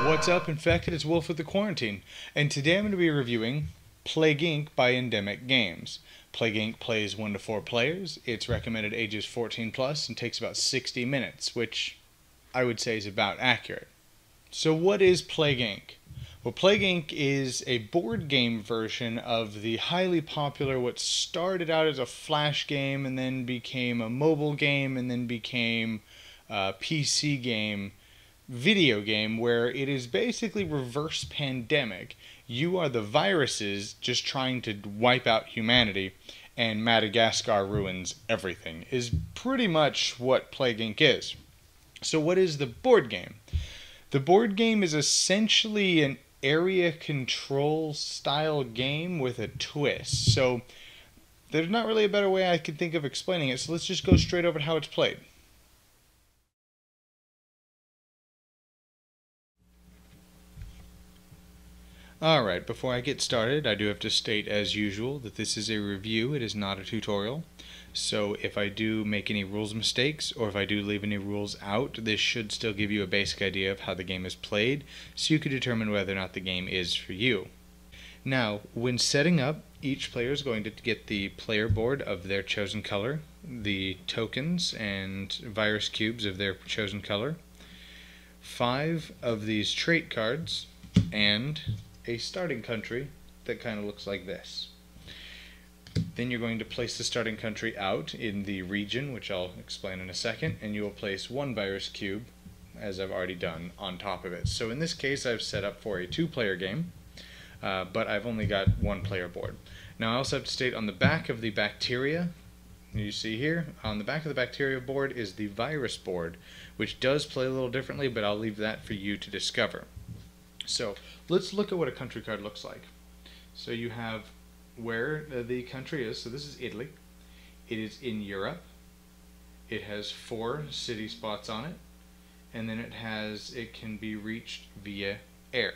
What's up, Infected? It's Wolf with the Quarantine, and today I'm going to be reviewing Plague Inc. by Endemic Games. Plague Inc. plays 1 to 4 players. It's recommended ages 14 plus and takes about 60 minutes, which I would say is about accurate. So what is Plague Inc.? Well, Plague Inc. is a board game version of the highly popular, what started out as a flash game and then became a mobile game and then became a PC game, video game, where it is basically reverse pandemic. You are the viruses just trying to wipe out humanity, and Madagascar ruins everything, is pretty much what Plague Inc. is. So what is the board game? The board game is essentially an area control style game with a twist. So there's not really a better way I could think of explaining it, so let's just go straight over to how it's played. Alright, before I get started, I do have to state as usual that this is a review, it is not a tutorial. So if I do make any rules mistakes, or if I do leave any rules out, this should still give you a basic idea of how the game is played, so you can determine whether or not the game is for you. Now, when setting up, each player is going to get the player board of their chosen color, the tokens and virus cubes of their chosen color, 5 of these trait cards, and a starting country that kind of looks like this. Then you're going to place the starting country out in the region, which I'll explain in a second, and you will place 1 virus cube, as I've already done, on top of it. So in this case I've set up for a 2-player game, but I've only got 1 player board. Now I also have to state on the back of the bacteria, you see here, on the back of the bacteria board is the virus board, which does play a little differently, but I'll leave that for you to discover. So let's look at what a country card looks like. So you have where the country is. So this is Italy. It is in Europe. It has 4 city spots on it, and then it can be reached via air.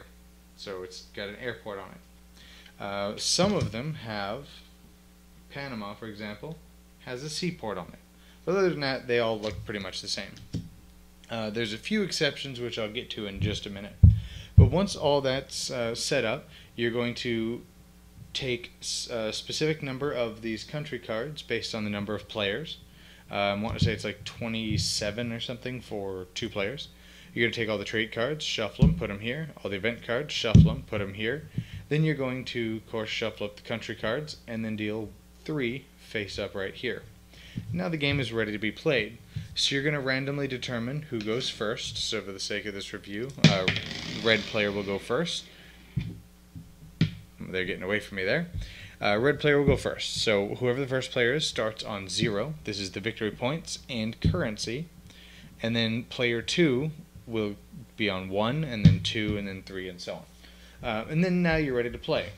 So it's got an airport on it. Some of them have, Panama for example, has a seaport on it. But other than that, they all look pretty much the same. There's a few exceptions which I'll get to in just a minute. But once all that's set up, you're going to take a specific number of these country cards based on the number of players. I want to say it's like 27 or something for 2 players. You're going to take all the trait cards, shuffle them, put them here. All the event cards, shuffle them, put them here. Then you're going to, of course, shuffle up the country cards and then deal 3 face up right here. Now the game is ready to be played. So you're going to randomly determine who goes first. So for the sake of this review, red player will go first. They're getting away from me there. Red player will go first. So whoever the first player is starts on 0. This is the victory points and currency. And then player 2 will be on 1, and then 2, and then 3, and so on. And then now you're ready to play.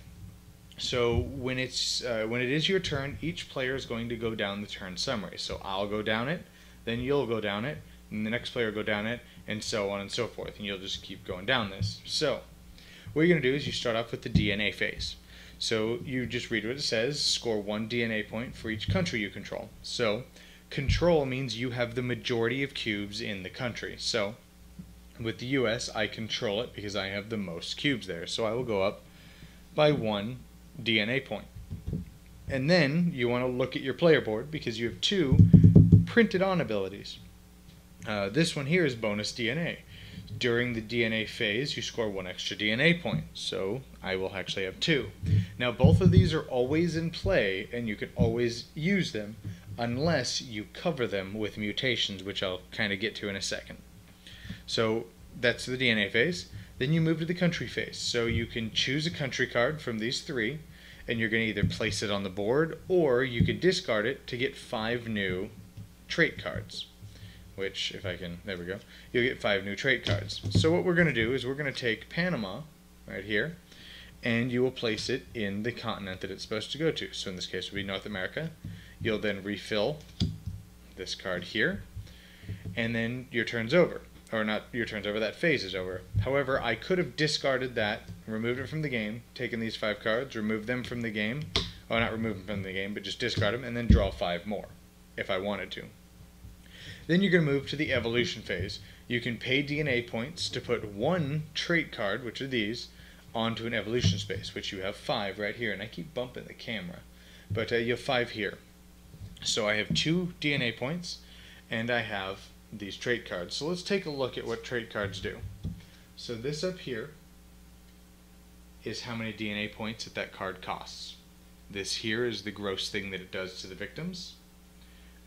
So when it is your turn, each player is going to go down the turn summary. So I'll go down it, then you'll go down it, and the next player will go down it, and so on and so forth. And you'll just keep going down this. So what you're going to do is you start off with the DNA phase. So you just read what it says, score 1 DNA point for each country you control. So control means you have the majority of cubes in the country. So with the US, I control it because I have the most cubes there. So I will go up by 1 DNA point. And then you want to look at your player board because you have 2 printed on abilities. This one here is bonus DNA. During the DNA phase, you score 1 extra DNA point, so I will actually have 2. Now both of these are always in play, and you can always use them unless you cover them with mutations, which I'll kind of get to in a second. So that's the DNA phase. Then you move to the country phase. So you can choose a country card from these 3, and you're going to either place it on the board, or you can discard it to get 5 new trait cards. Which, if I can, there we go, you'll get 5 new trait cards. So what we're going to do is we're going to take Panama, right here, and you will place it in the continent that it's supposed to go to. So in this case it would be North America. You'll then refill this card here, and then your turn's over. Or not your turn's over, that phase is over. However, I could have discarded that, removed it from the game, taken these 5 cards, removed them from the game, or not remove them from the game, but just discard them, and then draw 5 more, if I wanted to. Then you're going to move to the evolution phase. You can pay DNA points to put one trait card, which are these, onto an evolution space, which you have 5 right here. And I keep bumping the camera, but you have 5 here. So I have 2 DNA points, and I have these trait cards. So let's take a look at what trait cards do. So this up here is how many DNA points that card costs. This here is the gross thing that it does to the victims.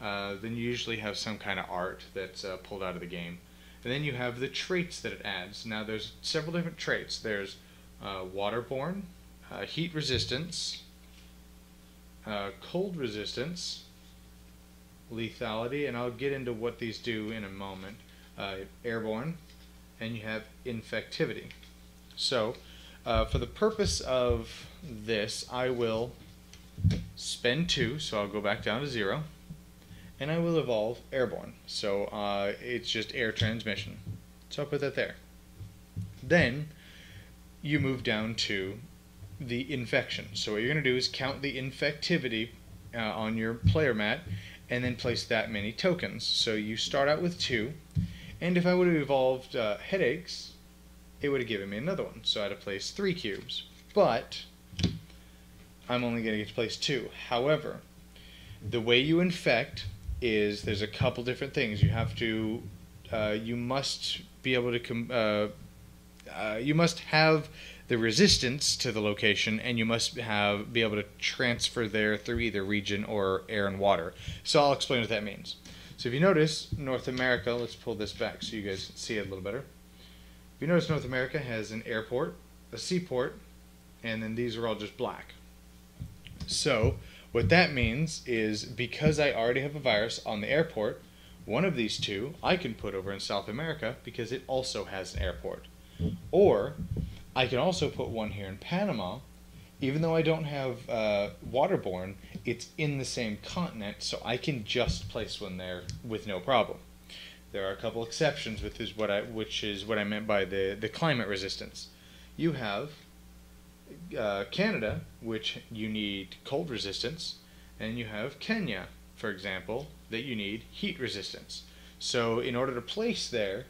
Then you usually have some kind of art that's pulled out of the game. And then you have the traits that it adds. Now there's several different traits. There's waterborne, heat resistance, cold resistance, lethality, and I'll get into what these do in a moment, airborne, and you have infectivity. So for the purpose of this, I will spend 2, so I'll go back down to 0, and I will evolve airborne. So it's just air transmission. So I'll put that there. Then you move down to the infection. So what you're going to do is count the infectivity on your player mat, and then place that many tokens. So you start out with 2, and if I would have evolved headaches, it would have given me another one. So I'd have placed 3 cubes. But I'm only going to get to place 2. However, the way you infect is there's a couple different things. You have to, you must be able to, you must have the resistance to the location, and you must be able to transfer there through either region or air and water. So I'll explain what that means. So if you notice, North America, let's pull this back so you guys can see it a little better. If you notice, North America has an airport, a seaport, and then these are all just black. So what that means is, because I already have a virus on the airport, one of these 2 I can put over in South America because it also has an airport. Or I can also put one here in Panama. Even though I don't have waterborne, it's in the same continent, so I can just place one there with no problem. There are a couple exceptions, which is what I meant by the climate resistance. You have Canada, which you need cold resistance, and you have Kenya, for example, that you need heat resistance. So in order to place there,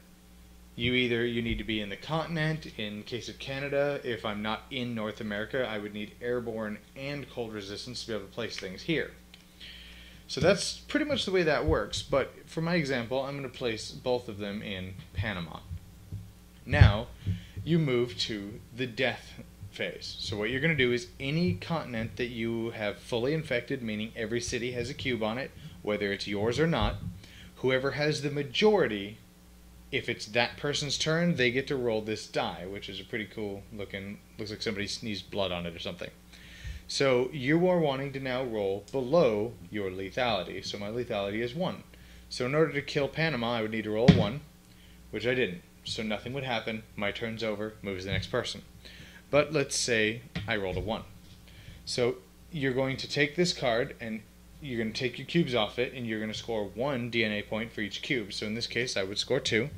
you need to be in the continent. In case of Canada, if I'm not in North America, I would need airborne and cold resistance to be able to place things here. So that's pretty much the way that works, but for my example, I'm going to place both of them in Panama. Now, you move to the death phase. So what you're going to do is, any continent that you have fully infected, meaning every city has a cube on it, whether it's yours or not, whoever has the majority, if it's that person's turn, they get to roll this die, which is a pretty cool looking, looks like somebody sneezed blood on it or something. So you are wanting to now roll below your lethality. So my lethality is 1. So in order to kill Panama, I would need to roll 1, which I didn't. So nothing would happen. My turn's over, moves the next person. But let's say I rolled a 1. So you're going to take this card, and you're going to take your cubes off it, and you're going to score 1 DNA point for each cube. So in this case, I would score 2.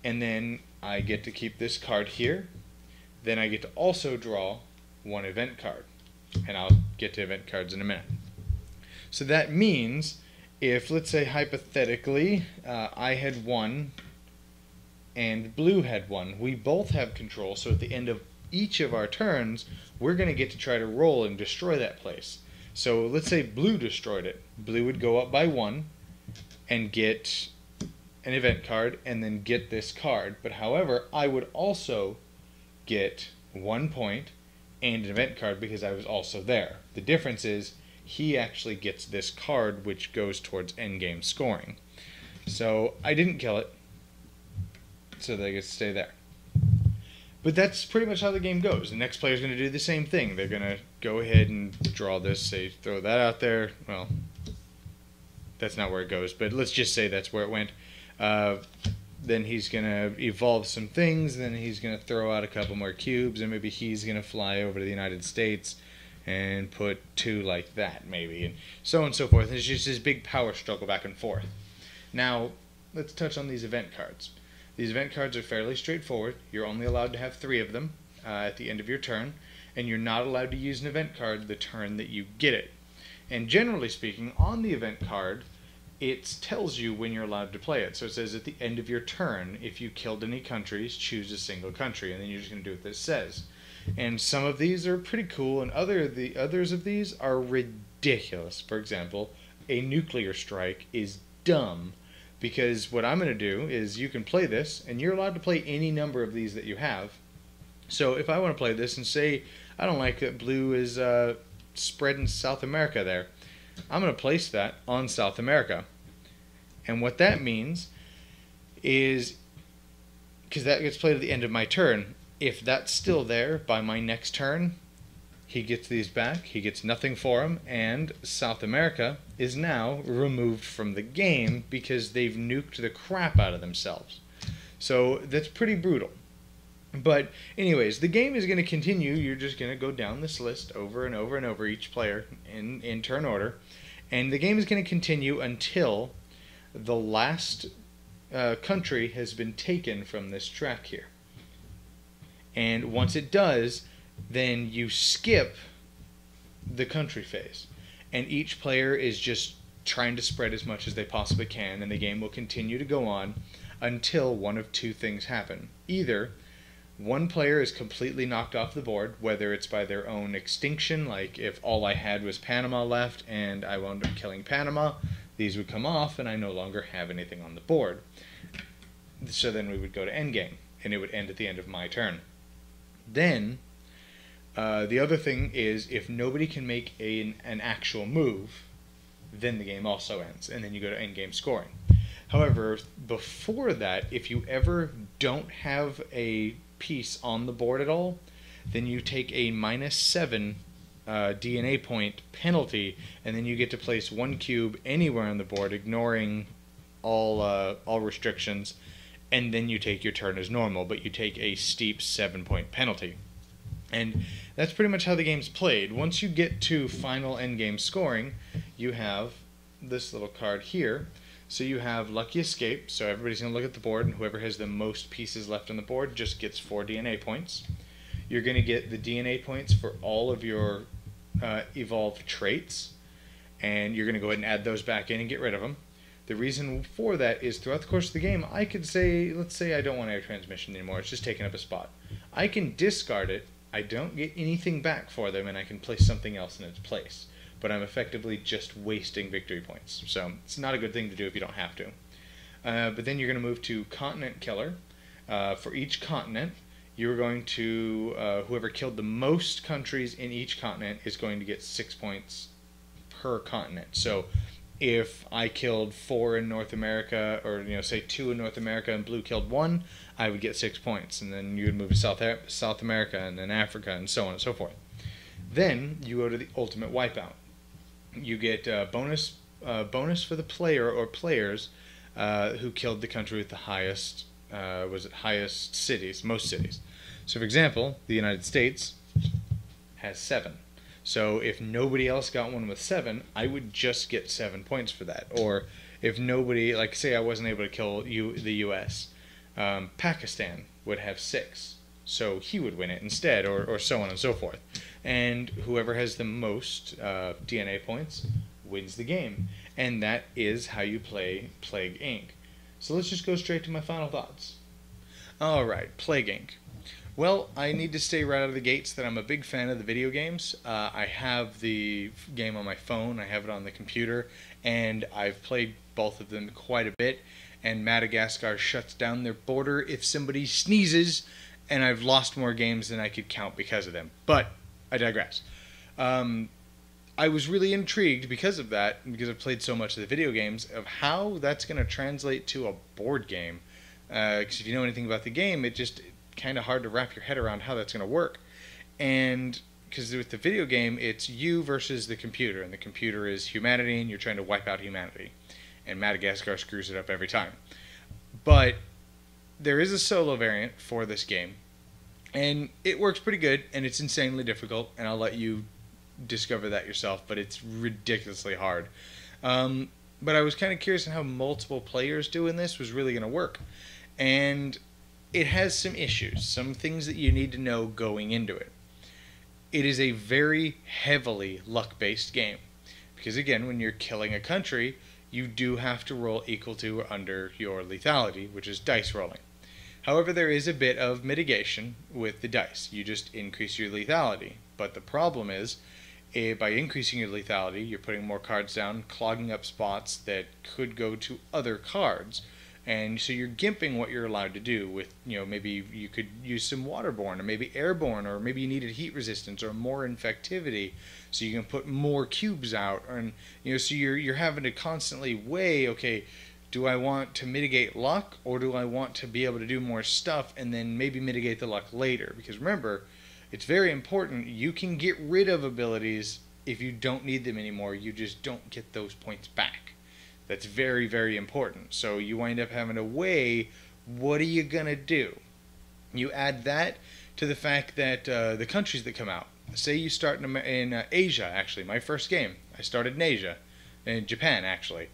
And then I get to keep this card here. Then I get to also draw 1 event card. And I'll get to event cards in a minute. So that means, if, let's say hypothetically, I had 1 and blue had 1, we both have control, so at the end of each of our turns, we're going to get to try to roll and destroy that place. So let's say blue destroyed it. Blue would go up by 1 and get an event card and then get this card. But however, I would also get 1 point and an event card because I was also there. The difference is he actually gets this card, which goes towards endgame scoring. So I didn't kill it, so they get to stay there. But that's pretty much how the game goes. The next player is going to do the same thing. They're going to go ahead and draw this, say, throw that out there. Well, that's not where it goes, but let's just say that's where it went. Then he's going to evolve some things, then he's going to throw out a couple more cubes, and maybe he's going to fly over to the United States and put 2 like that, maybe, and so on and so forth. And it's just this big power struggle back and forth. Now, let's touch on these event cards. These event cards are fairly straightforward. You're only allowed to have 3 of them at the end of your turn, and you're not allowed to use an event card the turn that you get it. And generally speaking, on the event card, it tells you when you're allowed to play it. So it says at the end of your turn, if you killed any countries, choose a single country, and then you're just going to do what this says. And some of these are pretty cool, and others of these are ridiculous. For example, a nuclear strike is dumb, because what I'm going to do is you can play this, and you're allowed to play any number of these that you have. So if I want to play this and say I don't like that blue is spread in South America there, I'm going to place that on South America. And what that means is, because that gets played at the end of my turn, if that's still there by my next turn, he gets these back, he gets nothing for them, and South America is now removed from the game because they've nuked the crap out of themselves. So that's pretty brutal. But anyways, the game is going to continue. You're just going to go down this list over and over and over, each player in turn order. And the game is going to continue until the last country has been taken from this track here. And once it does, then you skip the country phase. And each player is just trying to spread as much as they possibly can, and the game will continue to go on until one of two things happen. Either one player is completely knocked off the board, whether it's by their own extinction, like if all I had was Panama left and I wound up killing Panama, these would come off and I no longer have anything on the board. So then we would go to endgame, and it would end at the end of my turn. Then, the other thing is, if nobody can make an actual move, then the game also ends, and then you go to endgame scoring. However, before that, if you ever don't have a piece on the board at all, then you take a -7 DNA point penalty, and then you get to place one cube anywhere on the board, ignoring all restrictions, and then you take your turn as normal, but you take a steep 7-point penalty. And that's pretty much how the game's played. Once you get to final endgame scoring, you have this little card here. So you have Lucky Escape, so everybody's going to look at the board, and whoever has the most pieces left on the board just gets 4 DNA points. You're going to get the DNA points for all of your evolved traits, and you're going to go ahead and add those back in and get rid of them. The reason for that is throughout the course of the game, I could say, let's say I don't want air transmission anymore, it's just taking up a spot. I can discard it, I don't get anything back for them, and I can place something else in its place. But I'm effectively just wasting victory points. So it's not a good thing to do if you don't have to. But then you're going to move to Continent Killer. For each continent, you're going to, whoever killed the most countries in each continent is going to get 6 points per continent. So if I killed 4 in North America, or say 2 in North America and blue killed 1, I would get 6 points, and then you would move to South America and then Africa and so on and so forth. Then you go to the Ultimate Wipeout. You get bonus for the player or players who killed the country with the highest highest cities, most cities. So for example, the United States has 7. So if nobody else got one with 7, I would just get 7 points for that. Or if nobody, like say I wasn't able to kill the U.S., Pakistan would have 6. So he would win it instead, or so on and so forth. And whoever has the most DNA points wins the game. And that is how you play Plague Inc. So let's just go straight to my final thoughts. Alright, Plague Inc. Well, I need to say right out of the gates that I'm a big fan of the video games. I have the game on my phone, I have it on the computer, and I've played both of them quite a bit. And Madagascar shuts down their border if somebody sneezes, and I've lost more games than I could count because of them. But I digress. I was really intrigued because of that, because I've played so much of the video games, of how that's going to translate to a board game. Because if you know anything about the game, it's just kind of hard to wrap your head around how that's going to work. And because with the video game, it's you versus the computer, and the computer is humanity, and you're trying to wipe out humanity. And Madagascar screws it up every time. But there is a solo variant for this game, and it works pretty good, and it's insanely difficult, and I'll let you discover that yourself, but it's ridiculously hard. But I was kind of curious on how multiple players doing this was really going to work. And it has some issues, some things that you need to know going into it. It is a very heavily luck-based game. Because again, when you're killing a country, you do have to roll equal to or under your lethality, which is dice rolling. However, there is a bit of mitigation with the dice. You just increase your lethality. But the problem is, by increasing your lethality, you're putting more cards down, clogging up spots that could go to other cards. And so you're gimping what you're allowed to do with, maybe you could use some waterborne, or maybe airborne, or maybe you needed heat resistance or more infectivity, so you can put more cubes out. And, so you're having to constantly weigh, okay, do I want to mitigate luck, or do I want to be able to do more stuff and then maybe mitigate the luck later? Because remember, it's very important, you can get rid of abilities if you don't need them anymore. You just don't get those points back. That's very, very important. So you wind up having to weigh, what are you going to do? You add that to the fact that the countries that come out, say you start in Asia, actually, my first game, I started in Asia, in Japan actually,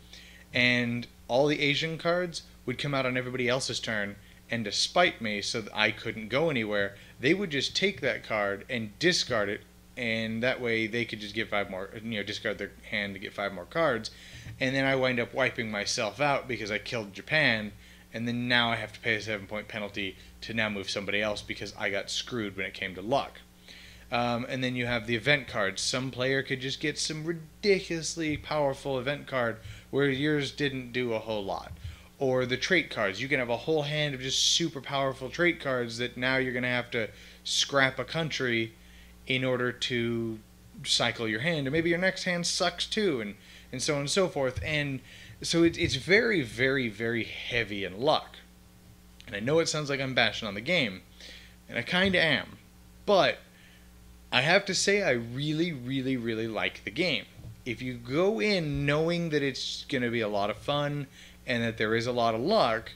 and all the Asian cards would come out on everybody else's turn, and to spite me so that I couldn't go anywhere, they would just take that card and discard it, and that way they could just get 5 more, discard their hand to get 5 more cards, and then I wind up wiping myself out because I killed Japan, and then now I have to pay a 7-point penalty to now move somebody else because I got screwed when it came to luck. And then you have the event cards. Some player could just get some ridiculously powerful event card where yours didn't do a whole lot. Or the trait cards. You can have a whole hand of just super powerful trait cards that now you're going to have to scrap a country in order to cycle your hand. Or maybe your next hand sucks too, and so on and so forth. And so it's very, very, very heavy in luck. And I know it sounds like I'm bashing on the game, and I kind of am. But I have to say I really, really, really like the game. If you go in knowing that it's going to be a lot of fun and that there is a lot of luck,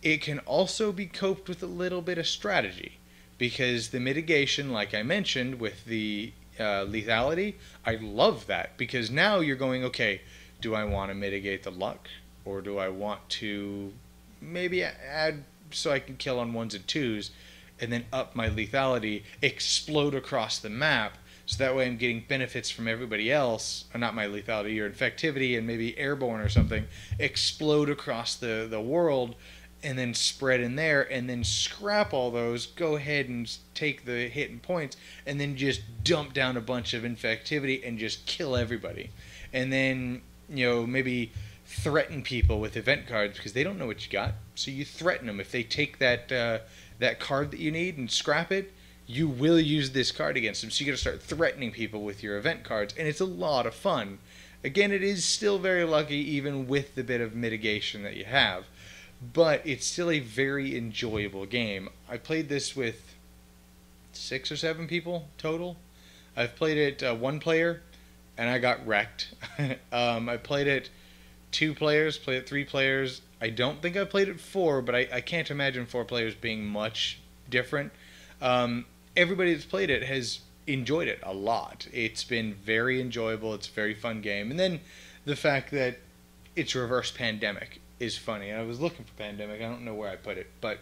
it can also be coped with a little bit of strategy. Because the mitigation, like I mentioned, with the lethality, I love that. Because now you're going, okay, do I want to mitigate the luck? Or do I want to maybe add so I can kill on 1s and 2s, and then up my lethality, explode across the map, so that way I'm getting benefits from everybody else, or not my lethality, your infectivity, and maybe airborne or something, explode across the world, and then spread in there, and then scrap all those, go ahead and take the hit and points, and then just dump down a bunch of infectivity and just kill everybody. And then, maybe threaten people with event cards because they don't know what you got, so you threaten them. If they take that card that you need and scrap it, you will use this card against them. So you got to start threatening people with your event cards, and it's a lot of fun. Again, it is still very lucky even with the bit of mitigation that you have, but it's still a very enjoyable game. I played this with 6 or 7 people total. I've played it 1 player, and I got wrecked. I played it 2 players, played it 3 players. I don't think I played it 4, but I can't imagine 4 players being much different. Everybody that's played it has enjoyed it a lot. It's been very enjoyable. It's a very fun game. And then the fact that it's reverse pandemic is funny. I was looking for pandemic. I don't know where I put it, but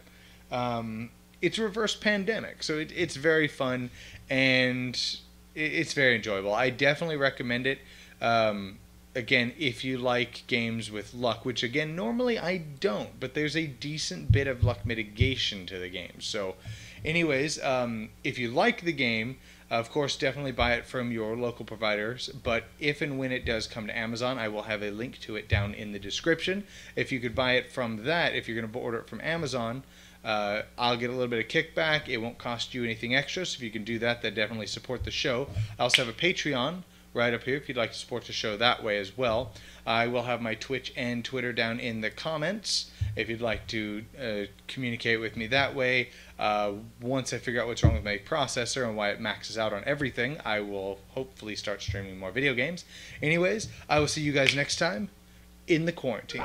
it's reverse pandemic. So it's very fun, and it's very enjoyable. I definitely recommend it. Again, if you like games with luck, which again, normally I don't, but there's a decent bit of luck mitigation to the game. So anyways, if you like the game, of course, definitely buy it from your local providers, but if and when it does come to Amazon, I will have a link to it down in the description. If you could buy it from that, if you're going to order it from Amazon, I'll get a little bit of kickback. It won't cost you anything extra, so if you can do that, that definitely support the show. I also have a Patreon right up here if you'd like to support the show that way as well. I will have my Twitch and Twitter down in the comments if you'd like to communicate with me that way. Once I figure out what's wrong with my processor and why it maxes out on everything, I will hopefully start streaming more video games. Anyways, I will see you guys next time in the quarantine.